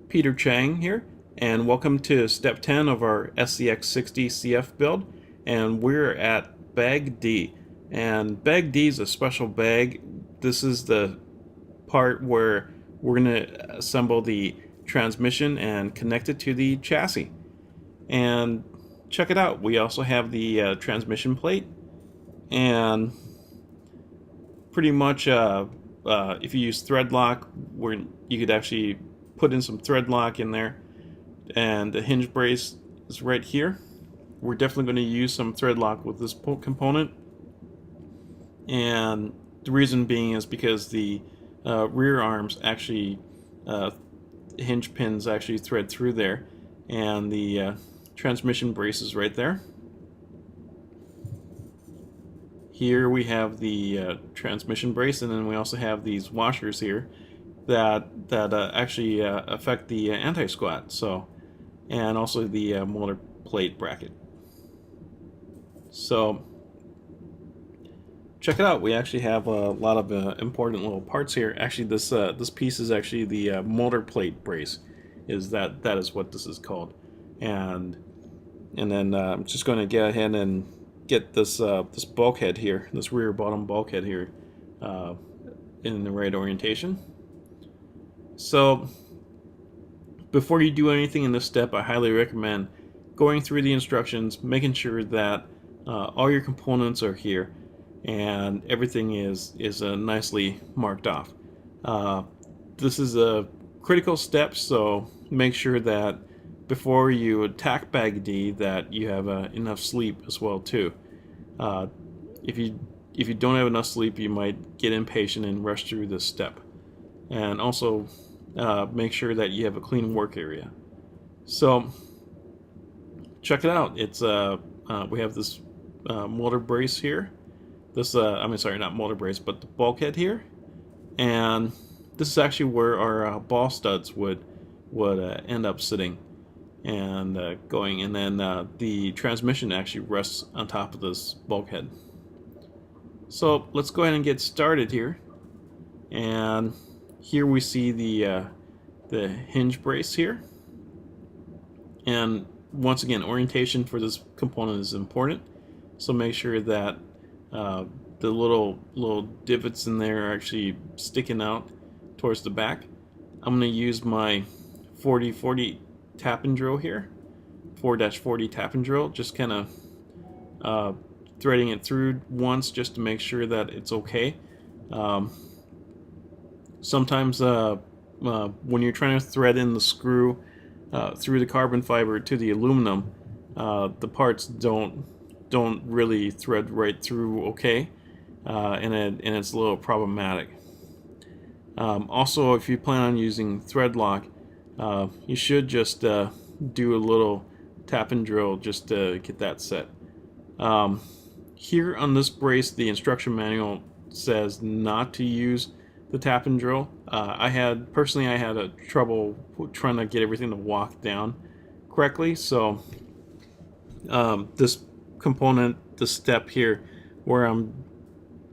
Peter Chang here, and welcome to step 10 of our SCX-60 CF build, and we're at bag D. And bag D is a special bag. This is the part where we're going to assemble the transmission and connect it to the chassis. And check it out, we also have the transmission plate, and pretty much if you use thread lock, where you could actually put in some thread lock in there, and the hinge brace is right here. We're definitely going to use some thread lock with this component, and the reason being is because the rear arms actually hinge pins actually thread through there, and the transmission brace is right there. Here we have the transmission brace, and then we also have these washers here that actually affect the anti-squat. So, and also the motor plate bracket. So check it out. We actually have a lot of important little parts here. Actually, this piece is actually the motor plate brace. That is what this is called, and then I'm just going to get ahead and get this this bulkhead here, this rear bottom bulkhead here, in the right orientation. So before you do anything in this step, I highly recommend going through the instructions, making sure that all your components are here and everything is nicely marked off. This is a critical step, so make sure that before you attack bag D that you have enough sleep as well too. If you don't have enough sleep, you might get impatient and rush through this step. And also make sure that you have a clean work area. So check it out. It's we have this motor brace here. This I mean, sorry, not motor brace, but the bulkhead here, and this is actually where our ball studs would end up sitting and going, and then the transmission actually rests on top of this bulkhead. So let's go ahead and get started here. And here we see the hinge brace here, and once again, orientation for this component is important. So make sure that the little divots in there are actually sticking out towards the back. I'm going to use my 4040 tap and drill here, 4-40 tap and drill, just kind of threading it through once just to make sure that it's okay. Sometimes when you're trying to thread in the screw through the carbon fiber to the aluminum, the parts don't really thread right through okay, and it's a little problematic. Also, if you plan on using thread lock, you should just do a little tap and drill just to get that set. Here on this brace, the instruction manual says not to use the tap and drill. I had a trouble trying to get everything to walk down correctly, so this component, the step here where I'm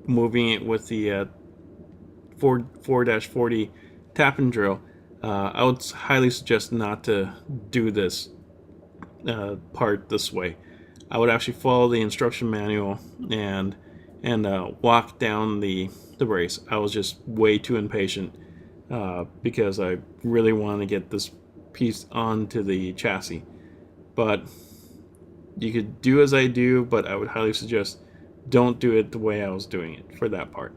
moving it with the 4-40 tap and drill, I would highly suggest not to do this part this way. I would actually follow the instruction manual and walk down the brace. I was just way too impatient because I really wanted to get this piece onto the chassis. But you could do as I do, but I would highly suggest don't do it the way I was doing it for that part.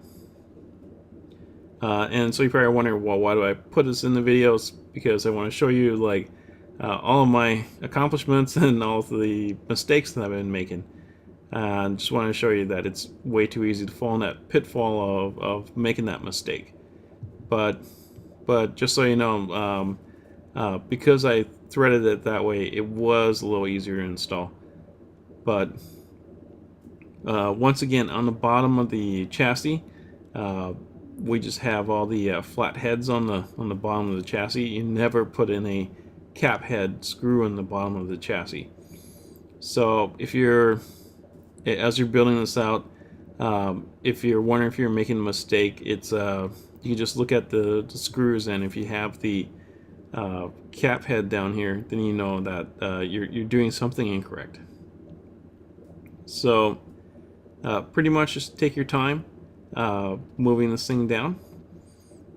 And so you probably wonder, well, why do I put this in the videos? Because I want to show you like all of my accomplishments and all of the mistakes that I've been making. And just want to show you that it's way too easy to fall in that pitfall of making that mistake. But just so you know, because I threaded it that way, it was a little easier to install. But once again, on the bottom of the chassis, we just have all the flat heads on the bottom of the chassis. You never put in a cap head screw in the bottom of the chassis. So as you're building this out, if you're wondering if you're making a mistake, it's you can just look at the screws, and if you have the cap head down here, then you know that you're doing something incorrect. So pretty much just take your time moving this thing down.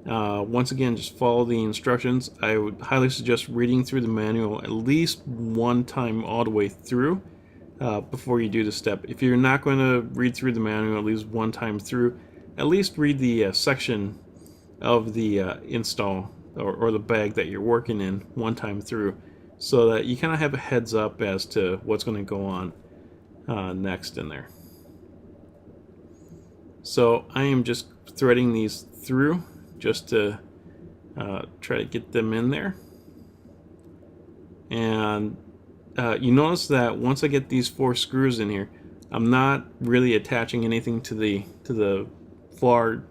Once again, just follow the instructions. I would highly suggest reading through the manual at least one time all the way through before you do the step. If you're not going to read through the manual at least one time through, at least read the section of the install or the bag that you're working in one time through, so that you kind of have a heads up as to what's going to go on next in there. So I am just threading these through just to try to get them in there. And you notice that once I get these 4 screws in here, I'm not really attaching anything to the far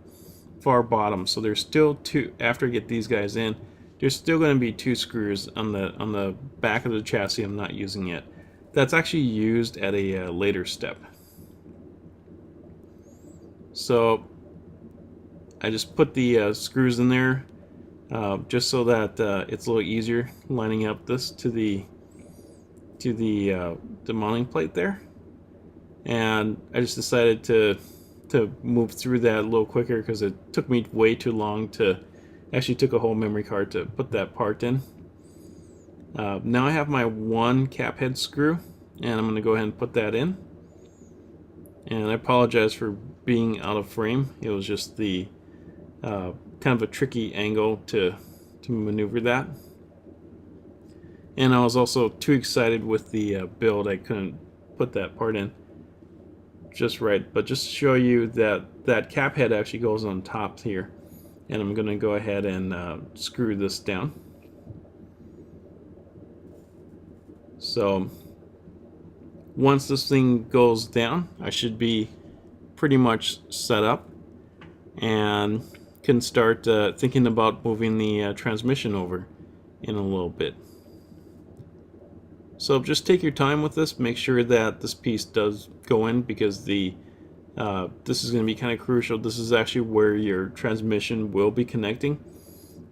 bottom. So there's still 2. After I get these guys in, there's still going to be 2 screws on the back of the chassis I'm not using yet. That's actually used at a later step. So I just put the screws in there just so that it's a little easier lining up this to the mounting plate there. And I just decided to move through that a little quicker because it took me way too long to actually took a whole memory card to put that part in. Now I have my 1 cap head screw, and I'm going to go ahead and put that in. And I apologize for being out of frame. It was just the kind of a tricky angle to maneuver that. And I was also too excited with the build, I couldn't put that part in just right. But just to show you that cap head actually goes on top here, and I'm going to go ahead and screw this down. So once this thing goes down, I should be pretty much set up and can start thinking about moving the transmission over in a little bit. So just take your time with this. Make sure that this piece does go in, because this is going to be kind of crucial. This is actually where your transmission will be connecting,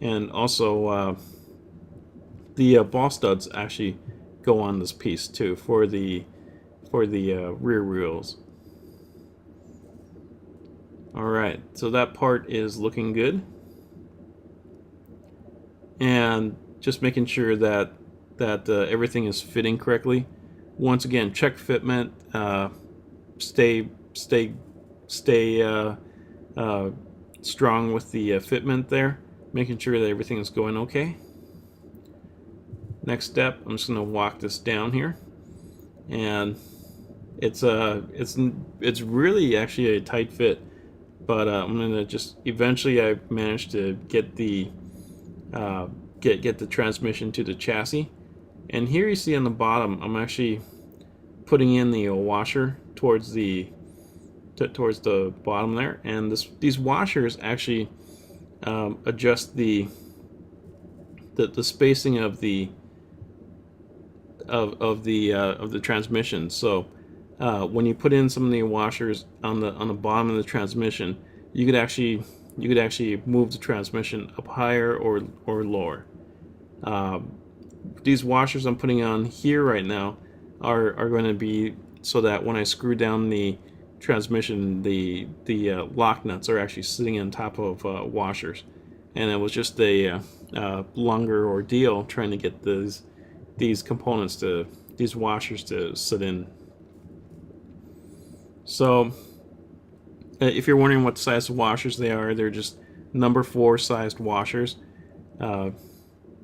and also the ball studs actually go on this piece too for the rear wheels. Alright, so that part is looking good, and just making sure that everything is fitting correctly. Once again, check fitment, stay strong with the fitment there, making sure that everything is going okay. Next step, I'm just going to walk this down here, and it's really actually a tight fit, but I'm going to just eventually I managed to get the transmission to the chassis. And here you see on the bottom, I'm actually putting in the washer towards the bottom there, and these washers actually adjust the spacing of the transmission. So when you put in some of the washers on the bottom of the transmission, you could actually move the transmission up higher or lower. These washers I'm putting on here right now are going to be so that when I screw down the transmission, the lock nuts are actually sitting on top of washers. And it was just a longer ordeal trying to get these components these washers to sit in. So if you're wondering what size of washers they are, they're just number 4 sized washers.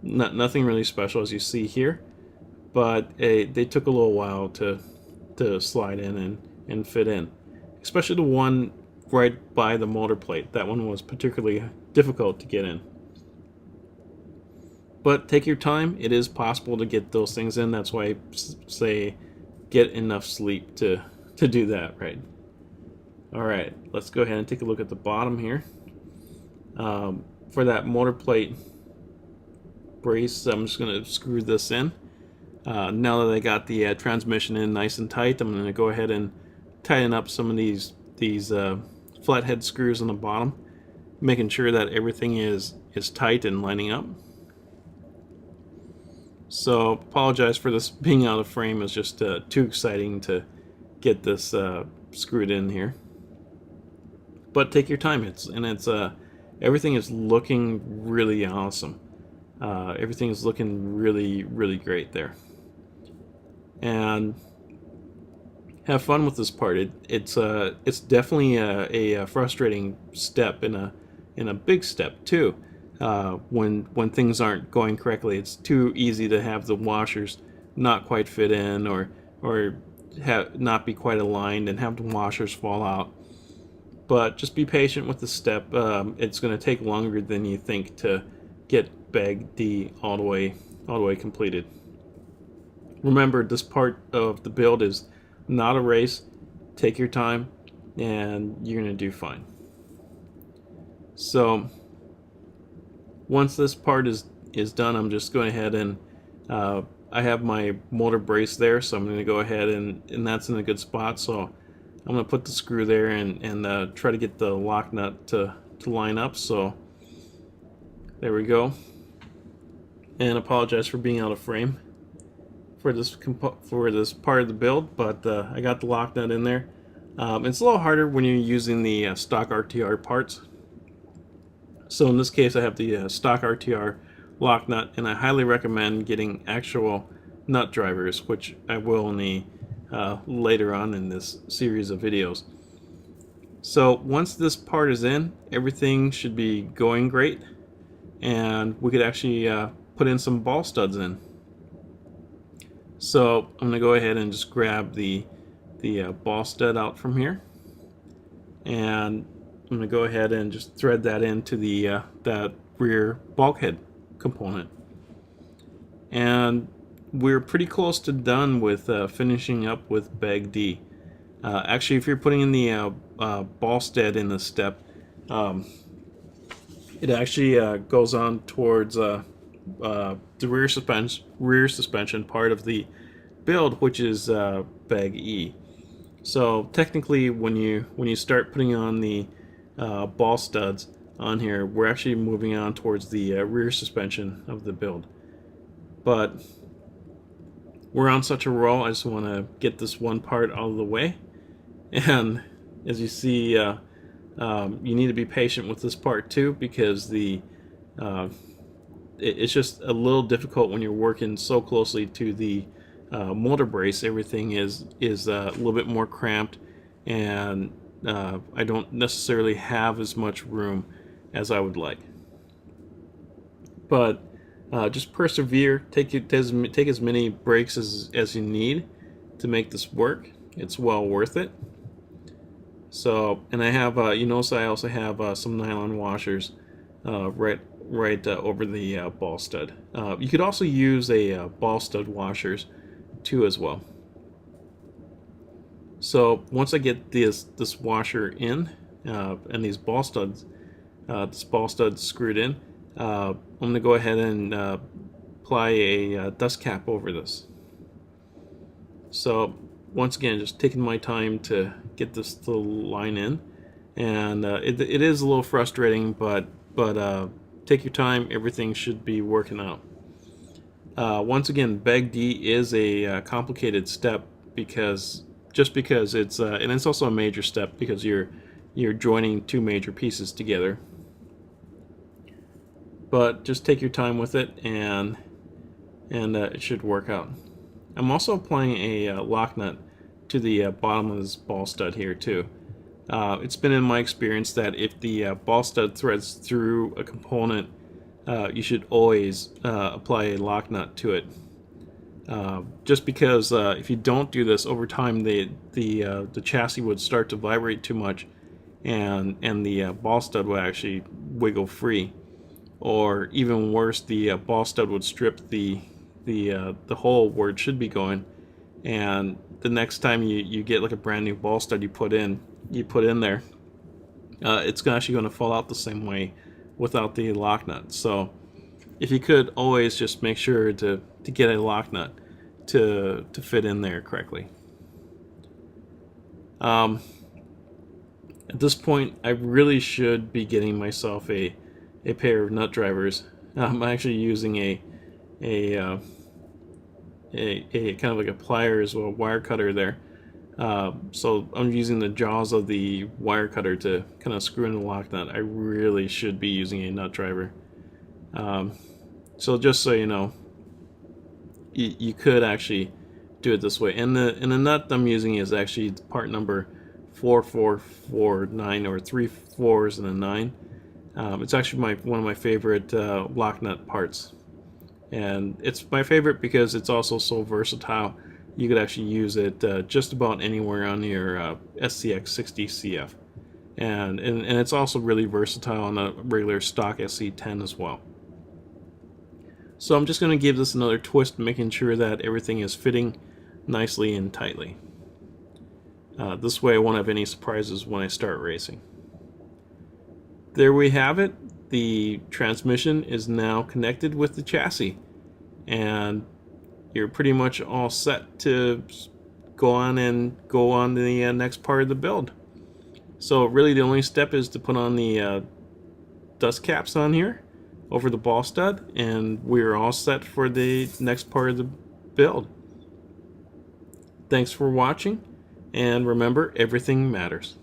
Nothing really special, as you see here, but they took a little while to slide in and fit in, especially the one right by the motor plate. That one was particularly difficult to get in. But take your time. It is possible to get those things in. That's why I say get enough sleep to do that, right? Alright, let's go ahead and take a look at the bottom here. For that motor plate brace, I'm just going to screw this in. Now that I got the transmission in nice and tight, I'm going to go ahead and tighten up some of these flathead screws on the bottom, making sure that everything is tight and lining up. So apologize for this being out of frame. It's just too exciting to get this screwed in here. But take your time. It's everything is looking really awesome. Everything is looking really, really great there. And have fun with this part. It's definitely a frustrating step in a big step too. When things aren't going correctly, it's too easy to have the washers not quite fit in, or not be quite aligned and have the washers fall out. But just be patient with the step. It's going to take longer than you think to get bag D all the way completed. Remember, this part of the build is not a race. Take your time, and you're going to do fine. So once this part is done, I'm just going ahead and I have my motor brace there, so I'm going to go ahead and that's in a good spot. So I'm going to put the screw there and try to get the lock nut to line up. So there we go. And apologize for being out of frame for this part of the build, but I got the lock nut in there. It's a little harder when you're using the stock RTR parts. So in this case, I have the stock RTR lock nut, and I highly recommend getting actual nut drivers, which I will in the later on in this series of videos. So once this part is in, everything should be going great, and we could actually put in some ball studs in. So I'm going to go ahead and just grab the ball stud out from here, and I'm going to go ahead and just thread that into the that rear bulkhead component. And we're pretty close to done with finishing up with bag D. Actually, if you're putting in the ball stud in this step, it actually goes on towards the rear suspension part of the build, which is bag E. So technically, when you start putting on the ball studs on here, we're actually moving on towards the rear suspension of the build. But we're on such a roll, I just want to get this one part out of the way. And as you see, you need to be patient with this part too, because it's just a little difficult when you're working so closely to the motor brace. Everything is a little bit more cramped, and I don't necessarily have as much room as I would like. But just persevere. Take as many breaks as you need to make this work. It's well worth it. So, and I have you notice I also have some nylon washers right over the ball stud. You could also use a ball stud washers too as well. So once I get this washer in and these ball studs, this ball stud screwed in, I'm going to go ahead and apply a dust cap over this. So once again, just taking my time to get this to line in, and it is a little frustrating, but take your time. Everything should be working out. Once again, bag D is a complicated step because it's and it's also a major step because you're joining two major pieces together. But just take your time with it, and it should work out. I'm also applying a lock nut to the bottom of this ball stud here too. It's been in my experience that if the ball stud threads through a component, you should always apply a lock nut to it. Just because if you don't do this over time, the chassis would start to vibrate too much, and the ball stud would actually wiggle free, or even worse, the ball stud would strip the hole where it should be going, and the next time you get like a brand new ball stud you put in there, it's actually going to fall out the same way without the lock nut. So if you could, always just make sure to get a lock nut to fit in there correctly. At this point, I really should be getting myself a pair of nut drivers. I'm actually using a a kind of like a pliers or a wire cutter there. So I'm using the jaws of the wire cutter to kind of screw in the lock nut. I really should be using a nut driver. So just so you know, you could actually do it this way. And the nut I'm using is actually part number 4449, or 3 4s and a 9. It's actually one of my favorite lock nut parts, and it's my favorite because it's also so versatile. You could actually use it just about anywhere on your SCX-60 CF, and it's also really versatile on a regular stock SC10 as well. So I'm just going to give this another twist, making sure that everything is fitting nicely and tightly. This way I won't have any surprises when I start racing. There we have it. The transmission is now connected with the chassis, and you're pretty much all set to go on the next part of the build. So really the only step is to put on the dust caps on here over the ball stud, and we're all set for the next part of the build. Thanks for watching, and remember, everything matters.